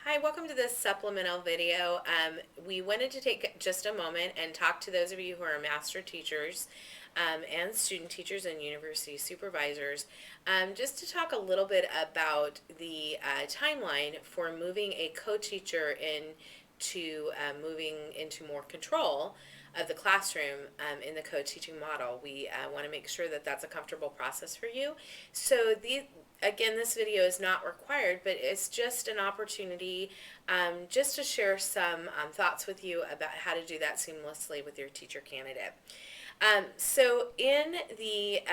Hi, welcome to this supplemental video. We wanted to take just a moment and talk to those of you who are master teachers and student teachers and university supervisors, just to talk a little bit about the timeline for moving a co-teacher into moving into more control of the classroom in the co-teaching model. We want to make sure that that's a comfortable process for you. So again, this video is not required, but it's just an opportunity just to share some thoughts with you about how to do that seamlessly with your teacher candidate. So in the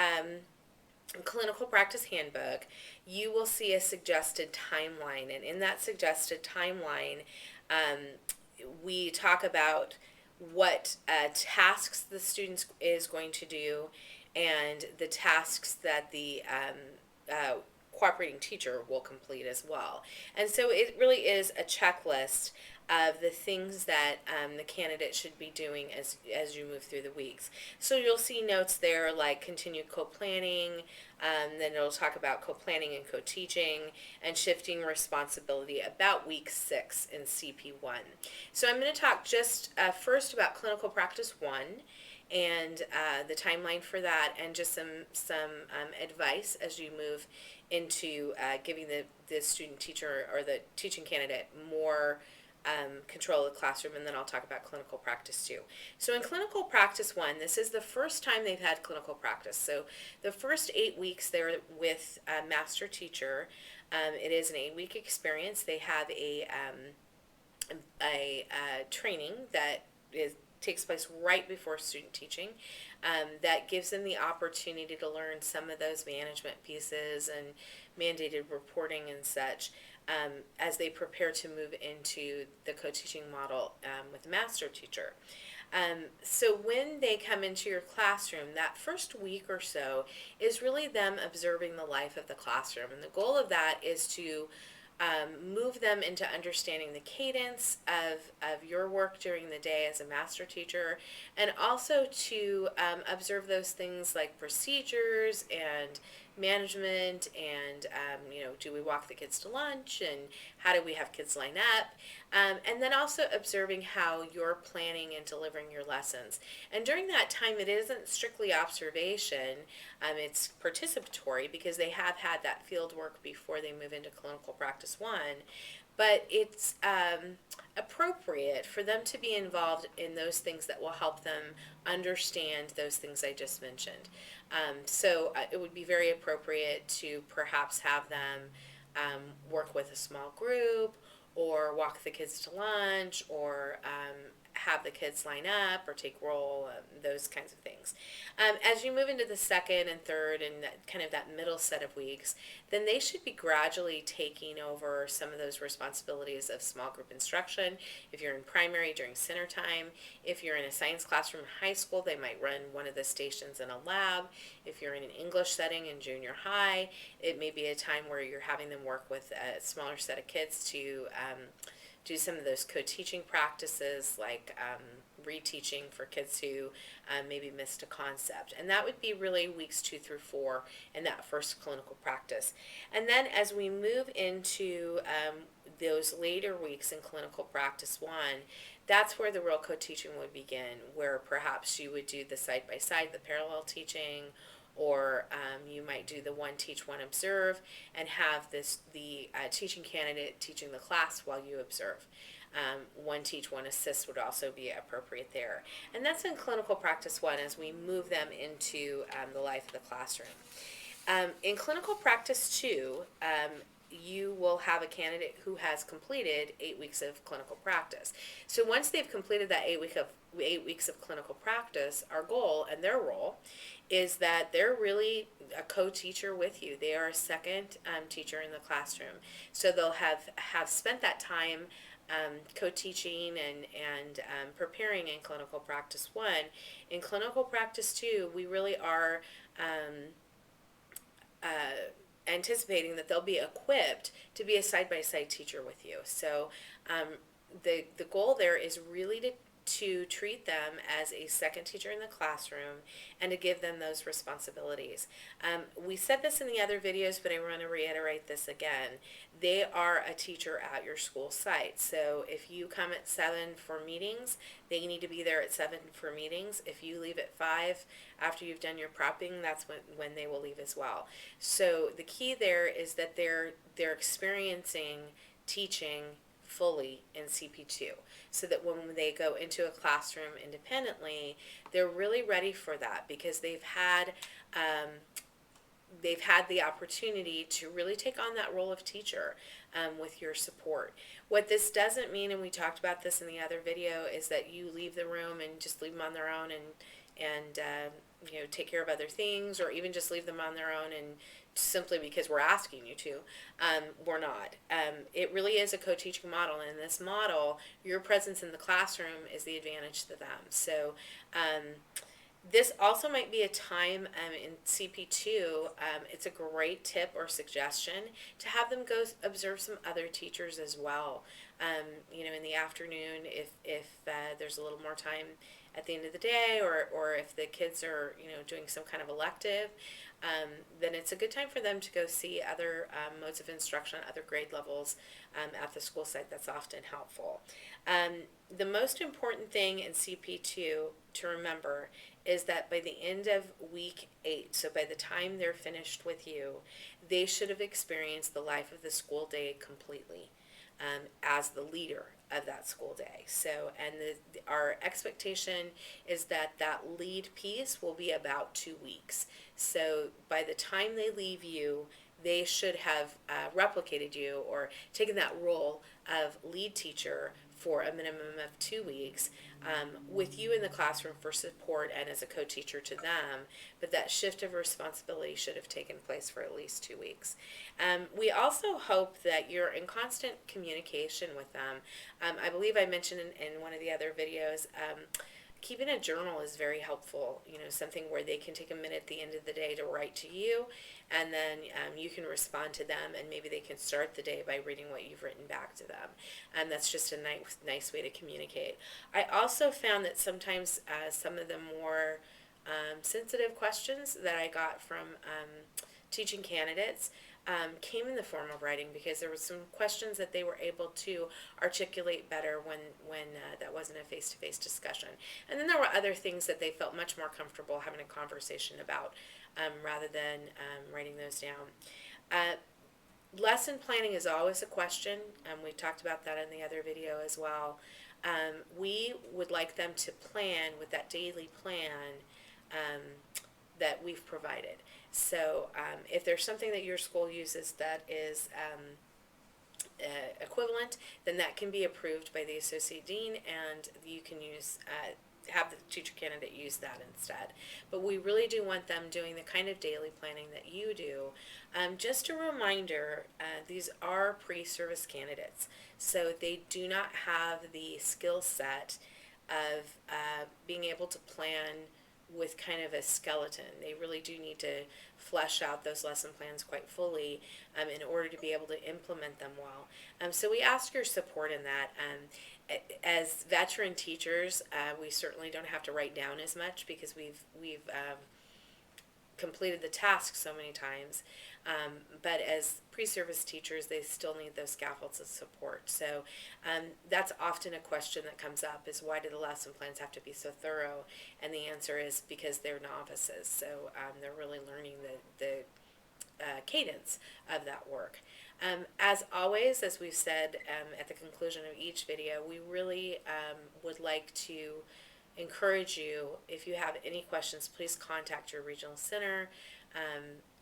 clinical practice handbook, you will see a suggested timeline, and in that suggested timeline, we talk about what tasks the student is going to do and the tasks that the cooperating teacher will complete as well. And so it really is a checklist of the things that the candidate should be doing as you move through the weeks. So you'll see notes there like continued co-planning, then it'll talk about co-planning and co-teaching and shifting responsibility about week 6 in CP1. So I'm going to talk just first about clinical practice 1 and the timeline for that, and just some advice as you move into giving the student teacher or the teaching candidate more control of the classroom, and then I'll talk about clinical practice 2. So in clinical practice 1, this is the first time they've had clinical practice. So the first 8 weeks they're with a master teacher. It is an 8-week experience. They have a training that takes place right before student teaching, that gives them the opportunity to learn some of those management pieces and mandated reporting and such, as they prepare to move into the co-teaching model with the master teacher. So when they come into your classroom, that first week or so is really them observing the life of the classroom, and the goal of that is to move them into understanding the cadence of your work during the day as a master teacher, and also to observe those things like procedures and management, and do we walk the kids to lunch, and how do we have kids line up, and then also observing how you're planning and delivering your lessons. And during that time, it isn't strictly observation, it's participatory because they have had that field work before they move into clinical practice 1, but it's appropriate for them to be involved in those things that will help them understand those things I just mentioned. So it would be very appropriate to perhaps have them work with a small group, or walk the kids to lunch, or have the kids line up or take roll, those kinds of things. As you move into the second and third and kind of that middle set of weeks, then they should be gradually taking over some of those responsibilities of small group instruction. If you're in primary, during center time. If you're in a science classroom in high school, they might run one of the stations in a lab. If you're in an English setting in junior high, it may be a time where you're having them work with a smaller set of kids to do some of those co-teaching practices, like reteaching for kids who maybe missed a concept. And that would be really weeks 2 through 4 in that first clinical practice. And then as we move into those later weeks in clinical practice 1, that's where the real co-teaching would begin, where perhaps you would do the side-by-side, the parallel teaching, or you might do the one teach, one observe, and have the teaching candidate teaching the class while you observe. One teach, one assist would also be appropriate there. And that's in clinical practice 1 as we move them into the life of the classroom. In clinical practice 2, you will have a candidate who has completed 8 weeks of clinical practice. So once they've completed that 8 weeks of clinical practice, our goal and their role is that they're really a co-teacher with you. They are a second teacher in the classroom. So they'll have spent that time co-teaching and preparing in clinical practice 1. In clinical practice 2, we really are anticipating that they'll be equipped to be a side-by-side teacher with you. So the goal there is really to treat them as a second teacher in the classroom and to give them those responsibilities. We said this in the other videos, but I want to reiterate this again. They are a teacher at your school site. So if you come at 7 for meetings, they need to be there at 7 for meetings. If you leave at 5 after you've done your prepping, that's when they will leave as well. So the key there is that they're experiencing teaching fully in CP2, so that when they go into a classroom independently, they're really ready for that, because they've had the opportunity to really take on that role of teacher with your support. What this doesn't mean, and we talked about this in the other video, is that you leave the room and just leave them on their own and take care of other things, or even just leave them on their own and simply because we're asking you to. We're not. It really is a co-teaching model, and in this model, your presence in the classroom is the advantage to them. So this also might be a time in CP2, it's a great tip or suggestion to have them go observe some other teachers as well. In the afternoon, if there's a little more time at the end of the day, or if the kids are, doing some kind of elective, then it's a good time for them to go see other modes of instruction, other grade levels at the school site. That's often helpful. The most important thing in CP2 to remember is that by the end of week 8, so by the time they're finished with you, they should have experienced the life of the school day completely as the leader of that school day. So, and our expectation is that that lead piece will be about 2 weeks. So by the time they leave you, they should have replicated you or taken that role of lead teacher for a minimum of 2 weeks, with you in the classroom for support and as a co-teacher to them, but that shift of responsibility should have taken place for at least 2 weeks. We also hope that you're in constant communication with them. I believe I mentioned in one of the other videos, keeping a journal is very helpful, something where they can take a minute at the end of the day to write to you, and then you can respond to them, and maybe they can start the day by reading what you've written back to them. And that's just a nice way to communicate. I also found that sometimes some of the more sensitive questions that I got from teaching candidates came in the form of writing, because there were some questions that they were able to articulate better when that wasn't a face-to-face discussion. And then there were other things that they felt much more comfortable having a conversation about rather than writing those down. Lesson planning is always a question. We talked about that in the other video as well. We would like them to plan with that daily plan that we've provided. So if there's something that your school uses that is equivalent, then that can be approved by the associate dean, and you can have the teacher candidate use that instead. But we really do want them doing the kind of daily planning that you do. Just a reminder, these are pre-service candidates, so they do not have the skill set of being able to plan with kind of a skeleton. They really do need to flesh out those lesson plans quite fully in order to be able to implement them well. So we ask your support in that. As veteran teachers, we certainly don't have to write down as much, because we've completed the task so many times. But as pre-service teachers, they still need those scaffolds of support. So that's often a question that comes up, is why do the lesson plans have to be so thorough? And the answer is because they're novices. So they're really learning the cadence of that work. As always, as we've said at the conclusion of each video, we really would like to encourage you, if you have any questions, please contact your regional center.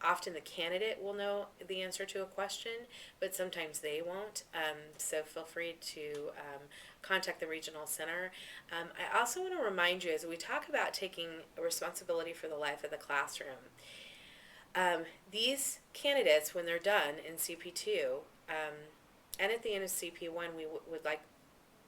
Often the candidate will know the answer to a question, but sometimes they won't. So feel free to contact the regional center. I also want to remind you, as we talk about taking responsibility for the life of the classroom, these candidates, when they're done in CP2, and at the end of CP1, we would like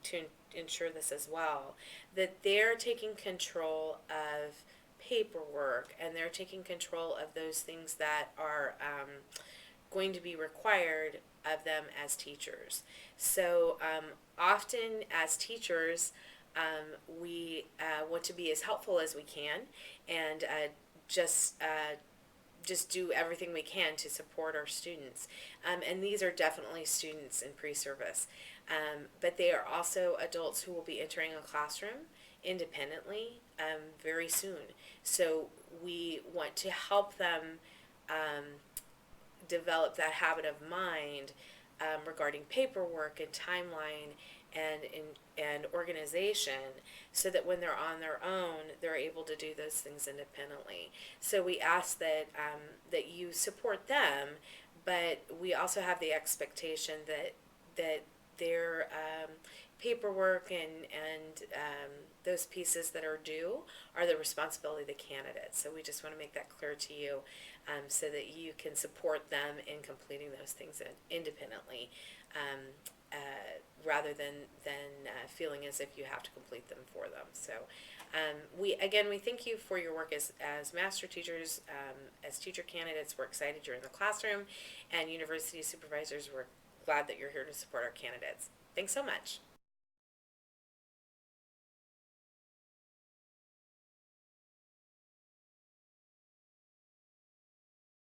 to ensure this as well, that they're taking control of paperwork, and they're taking control of those things that are going to be required of them as teachers. So often as teachers, We want to be as helpful as we can, and just just do everything we can to support our students. And these are definitely students in pre-service. But they are also adults who will be entering a classroom independently very soon. So we want to help them um, develop that habit of mind regarding paperwork and timeline and organization, so that when they're on their own, they're able to do those things independently. So we ask that that you support them, but we also have the expectation that their paperwork and those pieces that are due are the responsibility of the candidate. So we just want to make that clear to you, so that you can support them in completing those things independently, um, rather than feeling as if you have to complete them for them. So we thank you for your work as master teachers, as teacher candidates. We're excited you're in the classroom, and university supervisors, we're glad that you're here to support our candidates. Thanks so much.